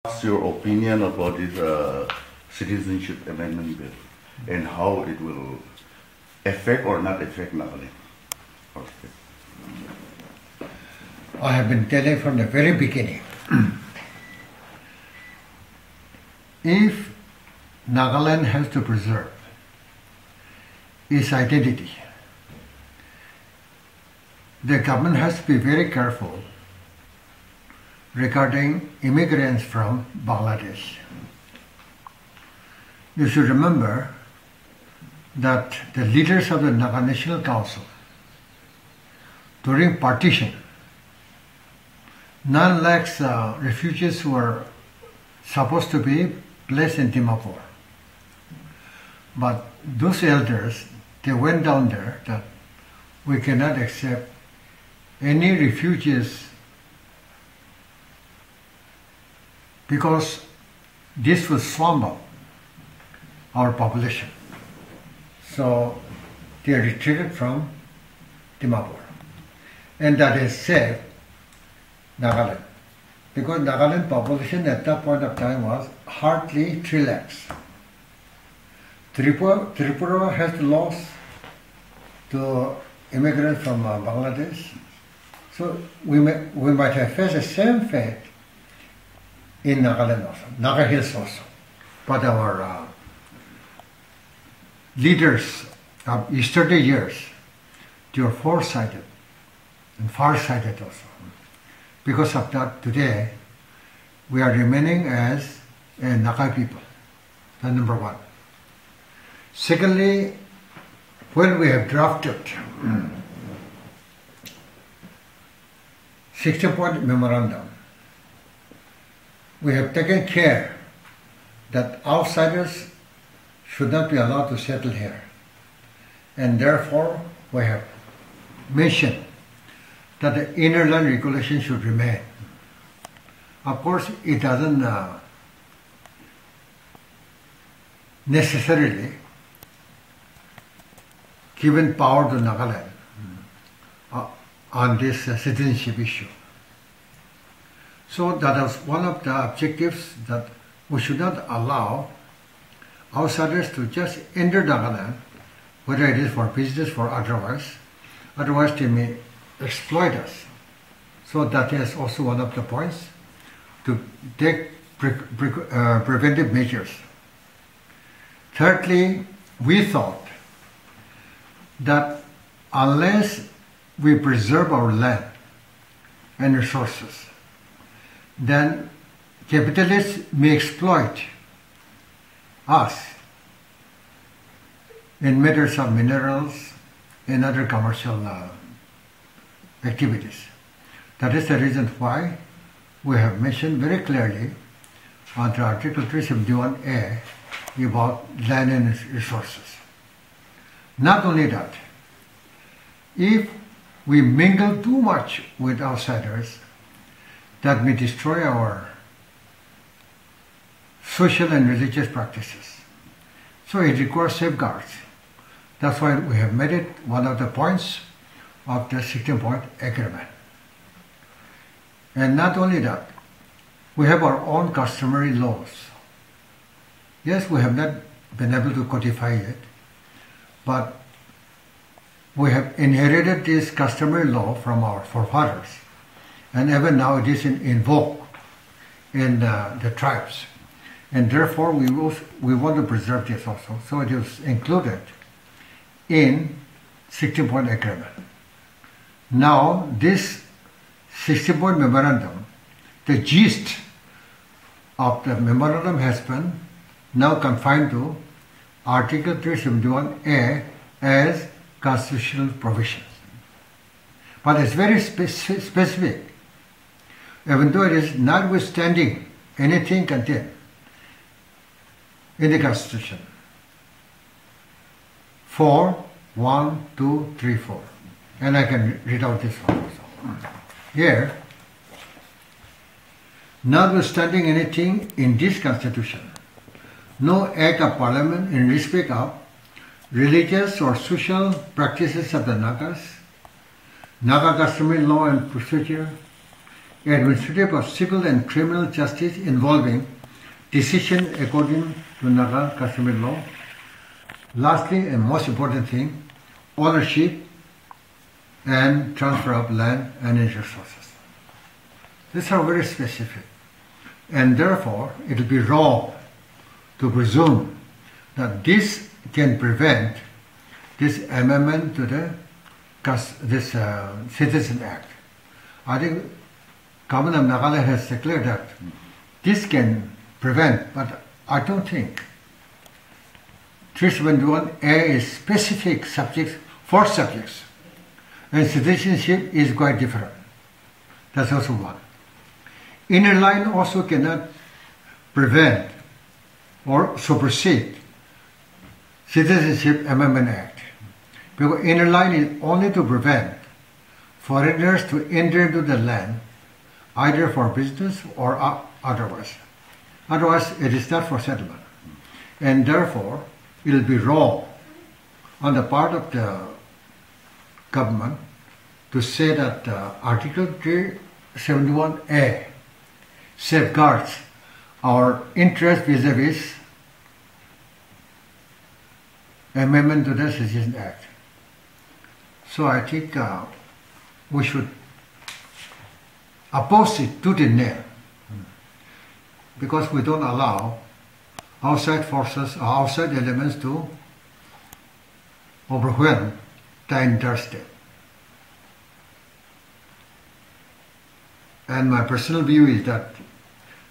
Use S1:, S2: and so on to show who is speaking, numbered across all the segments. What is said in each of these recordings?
S1: What's your opinion about this citizenship amendment bill and how it will affect or not affect Nagaland? Okay.
S2: I have been telling from the very beginning, if Nagaland has to preserve its identity, the government has to be very careful regarding immigrants from Bangladesh. You should remember that the leaders of the Naga National Council, during partition, 9 lakhs refugees were supposed to be placed in Dimapur. But those elders, they went down there that we cannot accept any refugees because this will swamp up our population. So they retreated from Dimapur. And that has saved Nagaland. Because Nagaland population at that point of time was hardly 3 lakhs. Tripura has lost to immigrants from Bangladesh. So we might have faced the same fate in Nagaland also, Naga Hills also. But our leaders of yesterday years, they were foresighted and farsighted also. Because of that, today, we are remaining as a Naga people. That's number one. Secondly, when we have drafted 60-point memorandum, we have taken care that outsiders should not be allowed to settle here. And therefore, we have mentioned that the inner land regulation should remain. Of course, it doesn't necessarily given power to Nagaland on this citizenship issue. So that was one of the objectives, that we should not allow outsiders to just enter Nagaland, whether it is for business or otherwise. Otherwise, they may exploit us. So that is also one of the points, to take preventive measures. Thirdly, we thought that unless we preserve our land and resources, then capitalists may exploit us in matters of minerals and other commercial activities. That is the reason why we have mentioned very clearly under Article 371A about land and resources. Not only that, if we mingle too much with outsiders, that may destroy our social and religious practices. So it requires safeguards. That's why we have made it one of the points of the 16-point agreement. And not only that, we have our own customary laws. Yes, we have not been able to codify it, but we have inherited this customary law from our forefathers. And even now it is in vogue in the tribes. And therefore we want to preserve this also. So it is included in 16-point agreement. Now this 16-point memorandum, the gist of the memorandum has been now confined to Article 371A as constitutional provisions. But it's very specific. Even though it is notwithstanding anything contained in the Constitution. 4, 1, 2, 3, 4. And I can read out this one also. Here, notwithstanding anything in this Constitution, no act of Parliament in respect of religious or social practices of the Nagas, Naga customary law and procedure, administrative or civil and criminal justice involving decision according to Nagaland customary law. Lastly, and most important thing, ownership and transfer of land and resources. These are very specific, and therefore it will be wrong to presume that this can prevent this amendment to this Citizen Act. I think Government of Nagaland has declared that this can prevent, but I don't think 371A is specific subjects, for subjects, and citizenship is quite different. That's also one. Inner line also cannot prevent or supersede Citizenship Amendment Act, because inner line is only to prevent foreigners to enter into the land either for business or otherwise. Otherwise, it is not for settlement. And therefore, it will be wrong on the part of the government to say that Article 371A safeguards our interest vis-a-vis amendment to the Citizen Act. So I think we should oppose it tooth and nail, because we don't allow outside forces or outside elements to overwhelm the entire state. And my personal view is that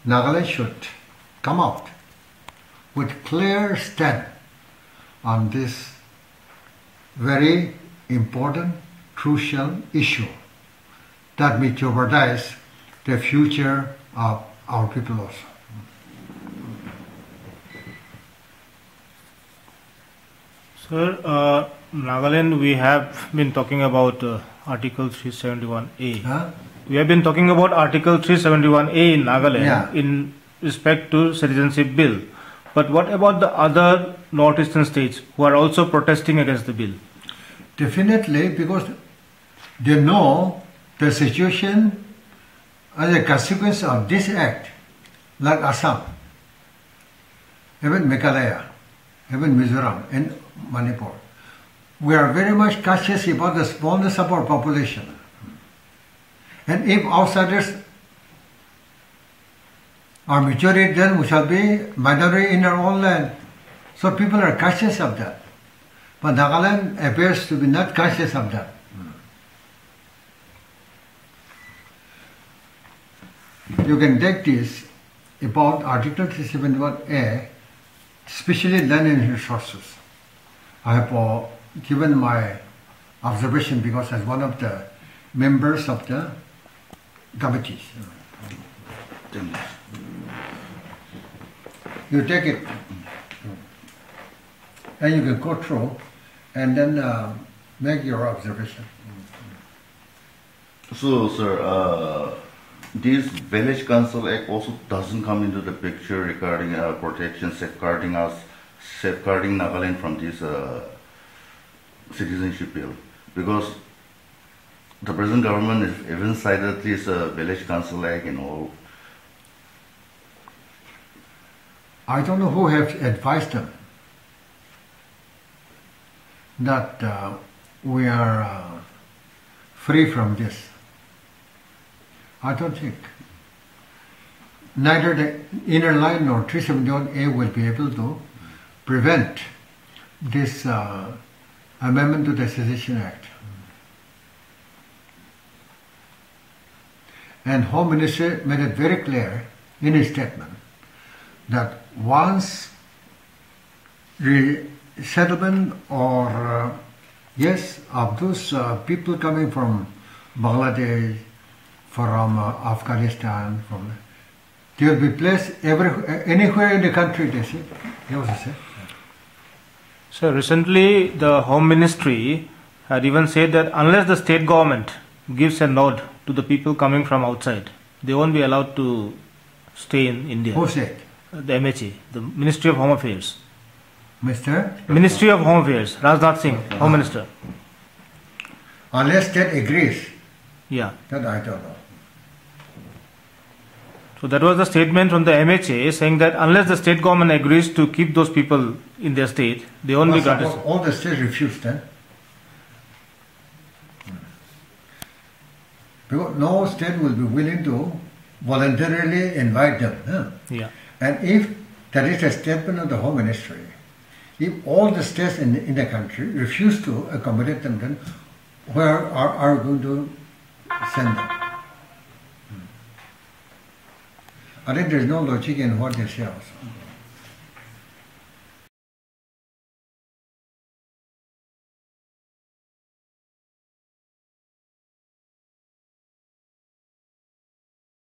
S2: Nagaland should come out with clear stand on this very important, crucial issue that may jeopardize the future of our people also.
S3: Sir, Nagaland, we have been talking about Article 371A.
S2: Huh?
S3: We have been talking about Article 371A in Nagaland in respect to citizenship bill. But what about the other northeastern states who are also protesting against the bill?
S2: Definitely, because they know the situation as a consequence of this act, like Assam, even Meghalaya, even Mizoram and Manipur. We are very much cautious about the smallness of our population. And if outsiders are majority, then we shall be minority in our own land. So people are conscious of that. But Nagaland appears to be not conscious of that. You can take this about Article 371A, especially land and resources. I have given my observation because as one of the members of the committees. You take it and you can go through and then make your observation.
S1: So, sir, this Village Council Act also doesn't come into the picture regarding protection, safeguarding Nagaland from this citizenship bill, because the present government has even cited this Village Council Act and all.
S2: I don't know who has advised them that we are free from this. I don't think. Neither the inner line nor 371A will be able to prevent this amendment to the Secession Act. And Home Minister made it very clear in his statement that once resettlement or of those people coming from Bangladesh, from Afghanistan, they will be placed anywhere in the country, they said. He also said.
S3: So recently the Home Ministry had even said that unless the state government gives a nod to the people coming from outside, they won't be allowed to stay in India.
S2: Who said?
S3: The MHA, the Ministry of Home Affairs.
S2: Ministry
S3: of Home Affairs, Rajnath Singh, Home Minister.
S2: Unless state agrees.
S3: Yeah.
S2: That I don't know.
S3: So that was the statement from the MHA saying that unless the state government agrees to keep those people in their state, they won't be granted.
S2: All the states refused then. Because no state will be willing to voluntarily invite them. Huh?
S3: Yeah.
S2: And if there is a statement of the Home Ministry, if all the states in the country refuse to accommodate them, then where are we going to send them? I think there is no logic in what they say also.